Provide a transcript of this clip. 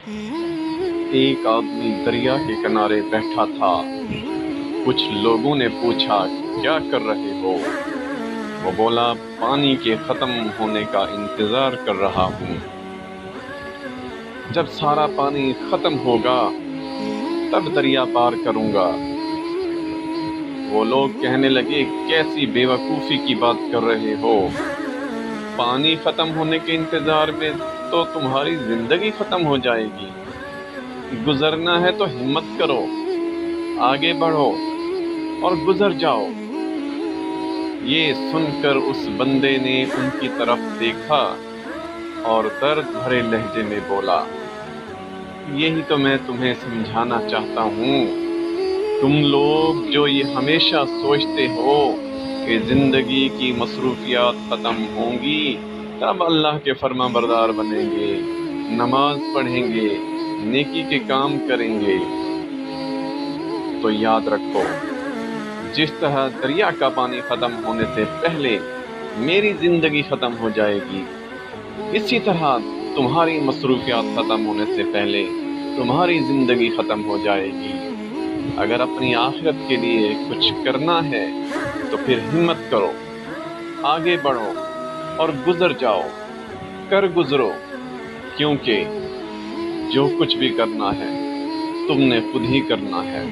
ایک آدمی دریا کے کنارے بیٹھا تھا۔ کچھ لوگوں نے پوچھا، کیا کر رہے ہو؟ وہ بولا، پانی کے ختم ہونے کا انتظار کر رہا ہوں۔ جب سارا پانی ختم ہوگا تب دریا پار کروں گا۔ وہ لوگ کہنے لگے، کیسی بے وقوفی کی بات کر رہے ہو؟ پانی ختم ہونے کے انتظار میں تو تمہاری زندگی ختم ہو جائے گی۔ گزرنا ہے تو ہمت کرو، آگے بڑھو اور گزر جاؤ۔ یہ سن کر اس بندے نے ان کی طرف دیکھا اور درد بھرے لہجے میں بولا، یہی تو میں تمہیں سمجھانا چاہتا ہوں۔ تم لوگ جو یہ ہمیشہ سوچتے ہو کہ زندگی کی مصروفیات ختم ہوں گی تب اللہ کے فرما بردار بنیں گے، نماز پڑھیں گے، نیکی کے کام کریں گے، تو یاد رکھو، جس طرح دریا کا پانی ختم ہونے سے پہلے میری زندگی ختم ہو جائے گی، اسی طرح تمہاری مصروفیات ختم ہونے سے پہلے تمہاری زندگی ختم ہو جائے گی۔ اگر اپنی آخرت کے لیے کچھ کرنا ہے تو پھر ہمت کرو، آگے بڑھو اور گزر جاؤ، کر گزرو، کیونکہ جو کچھ بھی کرنا ہے تم نے خود ہی کرنا ہے۔